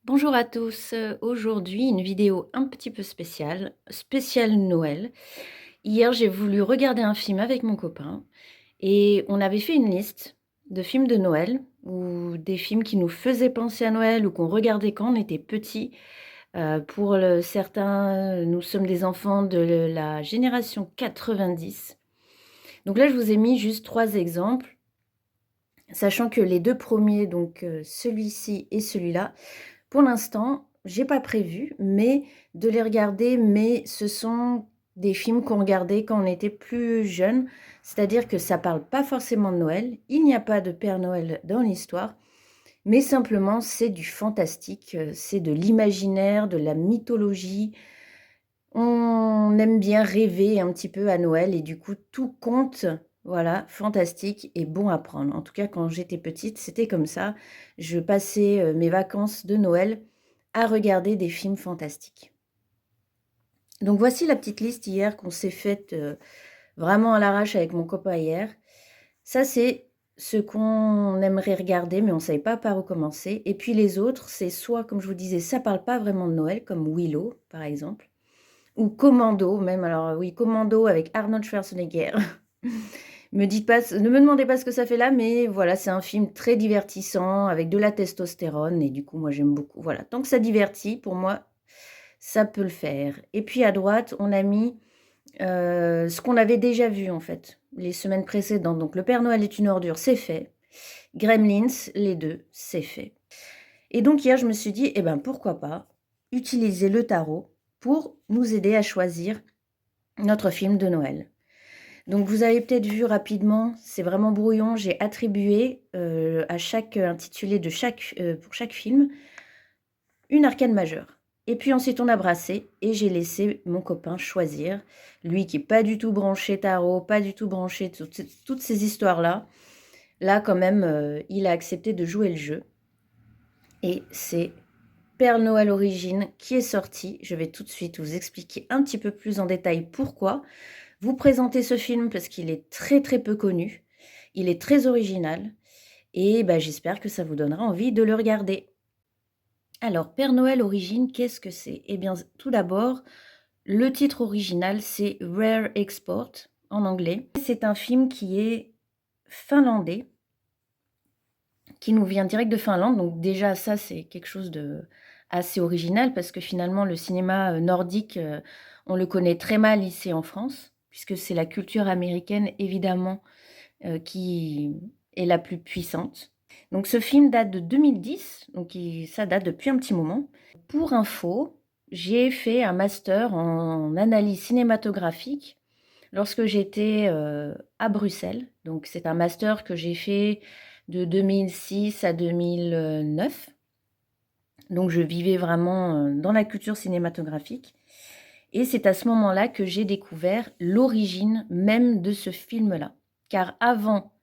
Bonjour à tous, aujourd'hui une vidéo un petit peu spéciale Noël. Hier, j'ai voulu regarder un film avec mon copain et on avait fait une liste de films de Noël ou des films qui nous faisaient penser à Noël ou qu'on regardait quand on était petits. Pour le certains, nous sommes des enfants de la génération 90. Donc là, je vous ai mis juste 3 exemples, sachant que les 2 premiers, donc celui-ci et celui-là, pour l'instant, j'ai pas prévu, de les regarder, mais ce sont des films qu'on regardait quand on était plus jeune. C'est-à-dire que ça parle pas forcément de Noël, il n'y a pas de Père Noël dans l'histoire, mais simplement c'est du fantastique, c'est de l'imaginaire, de la mythologie. On aime bien rêver un petit peu à Noël et du coup tout compte, voilà, fantastique et bon à prendre. En tout cas, quand j'étais petite, c'était comme ça. Je passais, mes vacances de Noël à regarder des films fantastiques. Donc voici la petite liste hier qu'on s'est faite, vraiment à l'arrache avec mon copain hier. Ça, c'est ce qu'on aimerait regarder, mais on ne savait pas par où commencer. Et puis les autres, c'est soit, comme je vous disais, ça parle pas vraiment de Noël, comme Willow, par exemple. Ou Commando même, alors oui, Commando avec Arnold Schwarzenegger. Ne me demandez pas ce que ça fait là, mais voilà, c'est un film très divertissant avec de la testostérone et du coup, moi, j'aime beaucoup. Voilà, tant que ça divertit, pour moi, ça peut le faire. Et puis à droite, on a mis, ce qu'on avait déjà vu, en fait, les semaines précédentes. Donc Le Père Noël est une ordure, c'est fait. Gremlins, les 2, c'est fait. Et donc hier, je me suis dit: «Eh ben, pourquoi pas utiliser le tarot pour nous aider à choisir notre film de Noël». Donc vous avez peut-être vu rapidement, c'est vraiment brouillon, j'ai attribué, à chaque intitulé de chaque, pour chaque film, une arcane majeure. Et puis ensuite on a brassé et j'ai laissé mon copain choisir. Lui qui est pas du tout branché tarot, pas du tout branché toutes ces histoires-là. Là quand même, il a accepté de jouer le jeu et c'est Père Noël Origines qui est sorti. Je vais tout de suite vous expliquer un petit peu plus en détail pourquoi. Vous présenter ce film parce qu'il est très, très peu connu. Il est très original et bah, j'espère que ça vous donnera envie de le regarder. Alors, Père Noël Origines, qu'est-ce que c'est? Eh bien, tout d'abord, le titre original, c'est Rare Export en anglais. C'est un film qui est finlandais, qui nous vient direct de Finlande. Donc déjà, ça, c'est quelque chose de assez original parce que finalement, le cinéma nordique, on le connaît très mal ici en France, puisque c'est la culture américaine, évidemment, qui est la plus puissante. Donc ce film date de 2010, donc ça date depuis un petit moment. Pour info, j'ai fait un master en analyse cinématographique lorsque j'étais, à Bruxelles. Donc c'est un master que j'ai fait de 2006 à 2009. Donc je vivais vraiment, dans la culture cinématographique et c'est à ce moment-là que j'ai découvert l'origine même de ce film-là. Car avant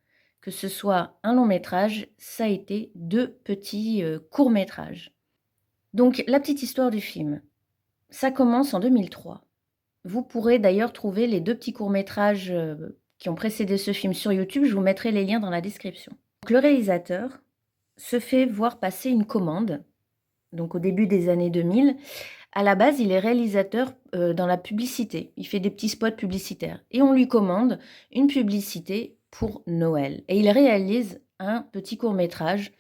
que ce soit un long métrage, ça a été 2 petits, courts métrages. Donc la petite histoire du film, ça commence en 2003. Vous pourrez d'ailleurs trouver les 2 petits courts métrages, qui ont précédé ce film sur YouTube, je vous mettrai les liens dans la description. Donc le réalisateur se fait voir passer une commande, donc au début des années 2000. À la base, il est réalisateur, dans la publicité. Il fait des petits spots publicitaires et on lui commande une publicité pour Noël et il réalise un petit court-métrage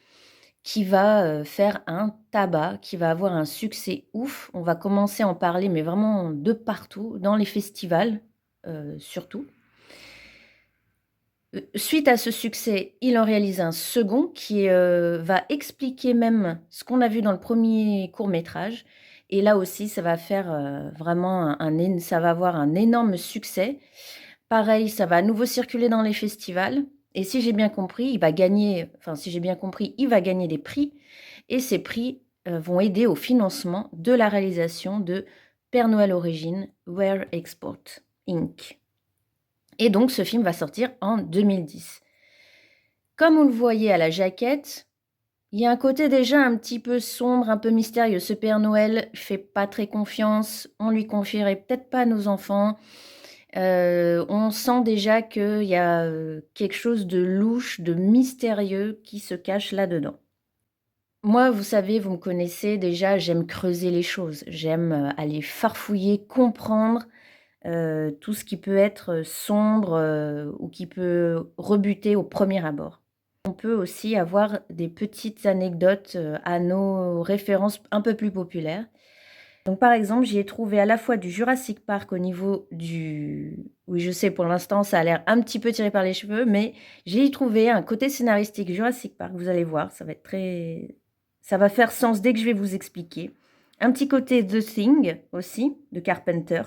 qui va, faire un tabac, qui va avoir un succès ouf. On va commencer à en parler, mais vraiment de partout, dans les festivals, surtout. Suite à ce succès, il en réalise un second qui, va expliquer même ce qu'on a vu dans le premier court-métrage et là aussi ça va faire, vraiment ça va avoir un énorme succès. Pareil, ça va à nouveau circuler dans les festivals et si j'ai bien compris, si j'ai bien compris, il va gagner des prix et ces prix, vont aider au financement de la réalisation de Père Noël Origines Rare Export Inc. Et donc ce film va sortir en 2010. Comme vous le voyez à la jaquette, il y a un côté déjà un petit peu sombre, un peu mystérieux. Ce Père Noël fait pas très confiance, on lui confierait peut-être pas nos enfants. On sent déjà qu'il y a, quelque chose de louche, de mystérieux qui se cache là-dedans. Moi, vous savez, vous me connaissez déjà, j'aime creuser les choses. J'aime, aller farfouiller, comprendre, tout ce qui peut être sombre, ou qui peut rebuter au premier abord. On peut aussi avoir des petites anecdotes, à nos références un peu plus populaires. Donc par exemple, j'y ai trouvé à la fois du Jurassic Park au niveau du oui, je sais, pour l'instant, ça a l'air un petit peu tiré par les cheveux, mais j'ai y trouvé un côté scénaristique Jurassic Park, vous allez voir, ça va être très ça va faire sens dès que je vais vous expliquer. Un petit côté The Thing aussi, de Carpenter.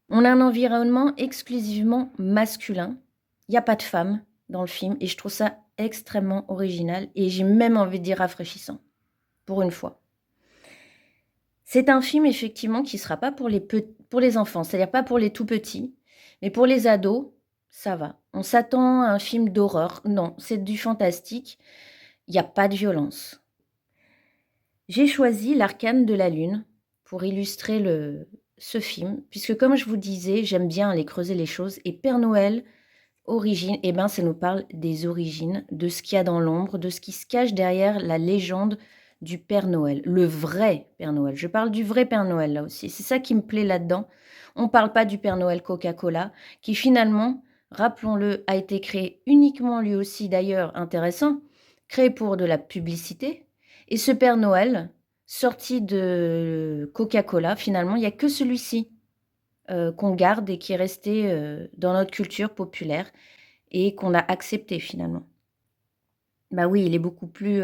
On a un environnement exclusivement masculin. Il y a pas de femmes dans le film et je trouve ça extrêmement original et j'ai même envie de dire rafraîchissant, pour une fois. C'est un film effectivement qui sera pas pour les enfants, c'est-à-dire pas pour les tout petits, mais pour les ados, ça va. On s'attend à un film d'horreur. Non, c'est du fantastique. Il y a pas de violence. J'ai choisi L'Arcane de la Lune pour illustrer ce film, puisque comme je vous disais, j'aime bien aller creuser les choses et Père Noël, origine, eh ben, ça nous parle des origines, de ce qu'il y a dans l'ombre, de ce qui se cache derrière la légende du Père Noël, le vrai Père Noël. Je parle du vrai Père Noël là aussi. C'est ça qui me plaît là-dedans. On ne parle pas du Père Noël Coca-Cola, qui finalement, rappelons-le, a été créé uniquement lui aussi d'ailleurs intéressant, créé pour de la publicité. Et ce Père Noël, sorti de Coca-Cola, finalement, il n'y a que celui-ci qu'on garde et qui est resté dans notre culture populaire et qu'on a accepté finalement. Bah oui, il est beaucoup plus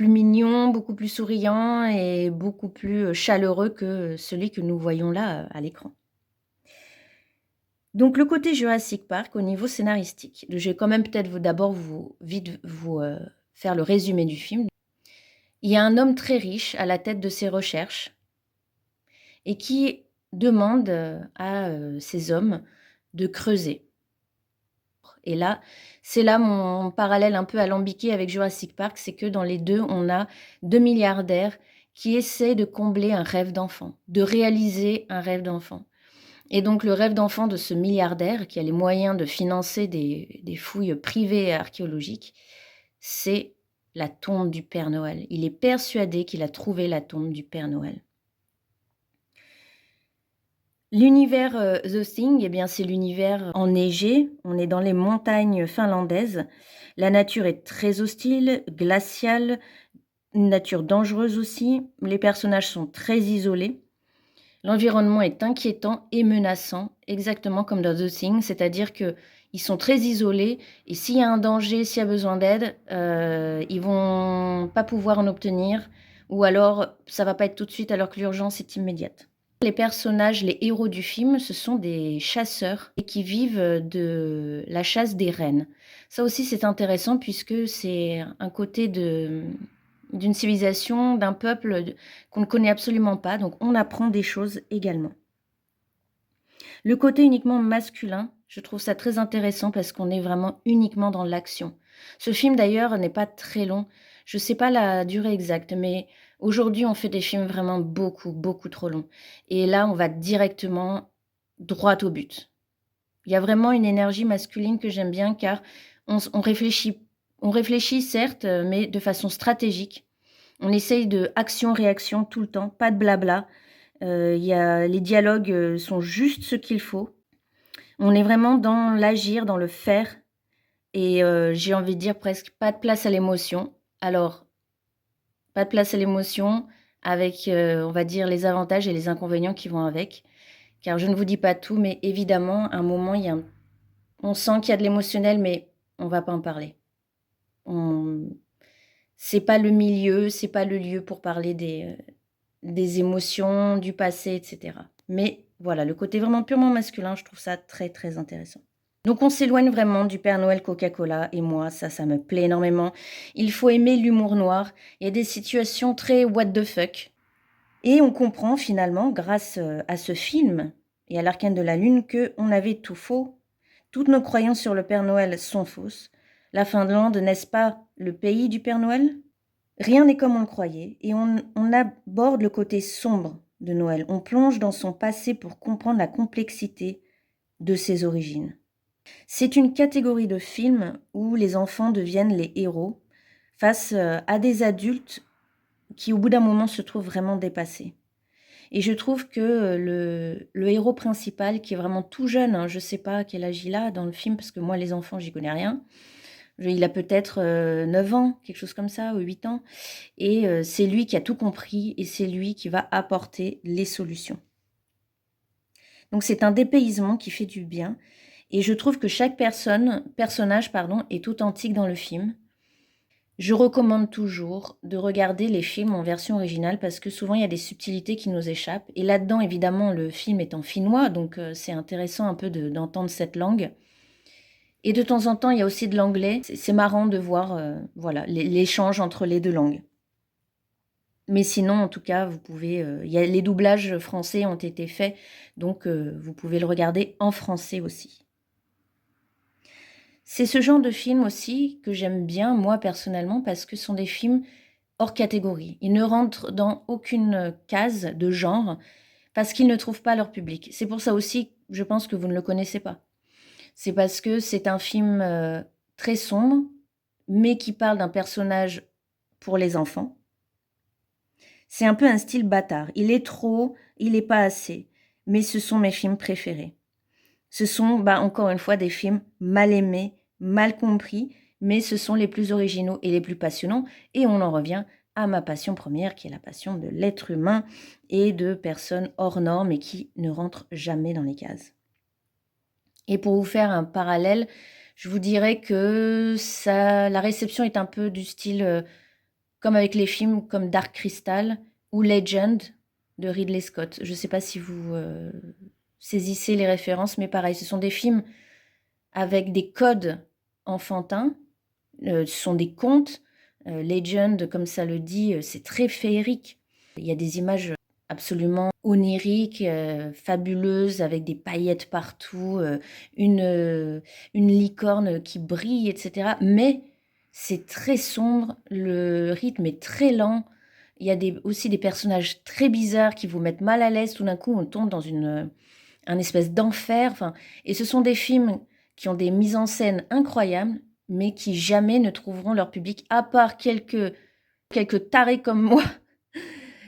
mignon, beaucoup plus souriant et beaucoup plus, chaleureux que celui que nous voyons là, à l'écran. Donc le côté Jurassic Park au niveau scénaristique, je vais quand même peut-être vous faire le résumé du film. Il y a un homme très riche à la tête de ses recherches et qui demande, à, ces hommes de creuser. Et là, c'est là mon parallèle un peu alambiqué avec Jurassic Park, c'est que dans les 2, on a 2 milliardaires qui essaient de combler un rêve d'enfant, de réaliser un rêve d'enfant. Et donc le rêve d'enfant de ce milliardaire qui a les moyens de financer des fouilles privées et archéologiques, c'est la tombe du Père Noël. Il est persuadé qu'il a trouvé la tombe du Père Noël. L'univers, The Thing, eh bien, c'est l'univers enneigé. On est dans les montagnes finlandaises. La nature est très hostile, glaciale, une nature dangereuse aussi. Les personnages sont très isolés. L'environnement est inquiétant et menaçant, exactement comme dans The Thing, c'est-à-dire qu'ils sont très isolés et s'il y a un danger, s'il y a besoin d'aide, ils vont pas pouvoir en obtenir ou alors ça va pas être tout de suite alors que l'urgence est immédiate. Les personnages, les héros du film, ce sont des chasseurs et qui vivent de la chasse des rennes. Ça aussi, c'est intéressant puisque c'est un côté d'une civilisation, d'un peuple qu'on ne connaît absolument pas, donc on apprend des choses également. Le côté uniquement masculin, je trouve ça très intéressant parce qu'on est vraiment uniquement dans l'action. Ce film d'ailleurs n'est pas très long, je ne sais pas la durée exacte, mais aujourd'hui on fait des films vraiment beaucoup, beaucoup trop longs. Et là on va directement droit au but. Il y a vraiment une énergie masculine que j'aime bien car on réfléchit certes, mais de façon stratégique. On essaye de action-réaction tout le temps, pas de blabla. Les dialogues sont juste ce qu'il faut. On est vraiment dans l'agir, dans le faire et j'ai envie de dire presque pas de place à l'émotion. Alors, pas de place à l'émotion avec, on va dire les avantages et les inconvénients qui vont avec. Car je ne vous dis pas tout, mais évidemment, à un moment, on sent qu'il y a de l'émotionnel, mais on va pas en parler. C'est pas le milieu, c'est pas le lieu pour parler des émotions, du passé, et cetera. Mais voilà, le côté vraiment purement masculin, je trouve ça très, très intéressant. Donc on s'éloigne vraiment du Père Noël Coca-Cola et moi, ça me plaît énormément. Il faut aimer l'humour noir. Il y a des situations très what the fuck. Et on comprend finalement, grâce à ce film et à l'Arcane de la Lune, qu'on avait tout faux. Toutes nos croyances sur le Père Noël sont fausses. La Finlande, n'est-ce pas le pays du Père Noël? Rien n'est comme on le croyait et on aborde le côté sombre de Noël. On plonge dans son passé pour comprendre la complexité de ses origines. C'est une catégorie de films où les enfants deviennent les héros face à des adultes qui, au bout d'un moment, se trouvent vraiment dépassés. Et je trouve que le héros principal, qui est vraiment tout jeune, hein, je ne sais pas quel âge il a dans le film, parce que moi, les enfants, j'y connais rien. Il a peut-être 9 ans, quelque chose comme ça, ou 8 ans. Et c'est lui qui a tout compris, et c'est lui qui va apporter les solutions. Donc c'est un dépaysement qui fait du bien. Et je trouve que chaque personnage est authentique dans le film. Je recommande toujours de regarder les films en version originale parce que souvent il y a des subtilités qui nous échappent. Et là-dedans, évidemment, le film est en finnois, donc c'est intéressant un peu d'entendre cette langue. Et de temps en temps, il y a aussi de l'anglais. C'est marrant de voir voilà, l'échange entre les deux langues. Mais sinon, en tout cas, vous pouvez... les doublages français ont été faits, donc vous pouvez le regarder en français aussi. C'est ce genre de film aussi que j'aime bien, moi, personnellement, parce que ce sont des films hors catégorie. Ils ne rentrent dans aucune case de genre parce qu'ils ne trouvent pas leur public. C'est pour ça aussi, je pense que vous ne le connaissez pas. C'est parce que c'est un film très sombre, mais qui parle d'un personnage pour les enfants. C'est un peu un style bâtard. Il est trop, il n'est pas assez. Mais ce sont mes films préférés. Ce sont, encore une fois, des films mal aimés, mal compris, mais ce sont les plus originaux et les plus passionnants. Et on en revient à ma passion première, qui est la passion de l'être humain et de personnes hors normes et qui ne rentrent jamais dans les cases. Et pour vous faire un parallèle, je vous dirais que la réception est un peu du style, comme avec les films comme Dark Crystal ou Legend de Ridley Scott. Je ne sais pas si vous saisissez les références, mais pareil, ce sont des films avec des codes enfantins, ce sont des contes. Legend, comme ça le dit, c'est très féerique. Il y a des images absolument oniriques, fabuleuses, avec des paillettes partout, une licorne qui brille, etc. Mais c'est très sombre, le rythme est très lent. Il y a aussi des personnages très bizarres qui vous mettent mal à l'aise. Tout d'un coup, on tombe dans un espèce d'enfer. Et ce sont des films qui ont des mises en scène incroyables, mais qui jamais ne trouveront leur public, à part quelques tarés comme moi,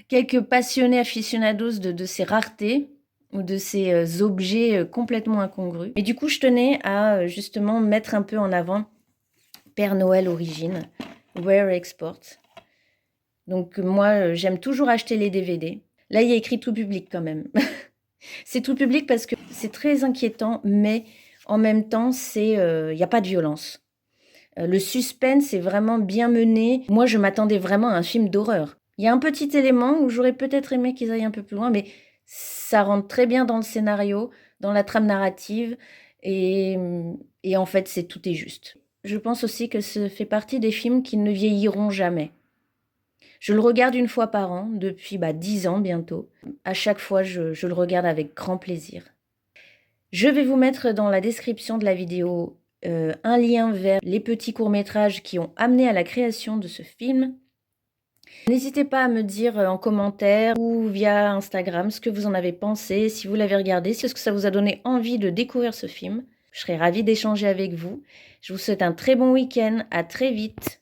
quelques passionnés aficionados de ces raretés ou de ces objets complètement incongrus. Et du coup, je tenais à justement mettre un peu en avant Père Noël Origine, Rare Export. Donc moi, j'aime toujours acheter les DVD. Là, il y a écrit tout public quand même. C'est tout public parce que c'est très inquiétant, mais en même temps, il n'y a pas de violence. Le suspense est vraiment bien mené. Moi, je m'attendais vraiment à un film d'horreur. Il y a un petit élément où j'aurais peut-être aimé qu'ils aillent un peu plus loin, mais ça rentre très bien dans le scénario, dans la trame narrative, et en fait, tout est juste. Je pense aussi que ça fait partie des films qui ne vieilliront jamais. Je le regarde une fois par an, depuis 10 ans bientôt. À chaque fois, je le regarde avec grand plaisir. Je vais vous mettre dans la description de la vidéo un lien vers les petits courts-métrages qui ont amené à la création de ce film. N'hésitez pas à me dire en commentaire ou via Instagram ce que vous en avez pensé, si vous l'avez regardé, si est-ce que ça vous a donné envie de découvrir ce film. Je serais ravie d'échanger avec vous. Je vous souhaite un très bon week-end, à très vite.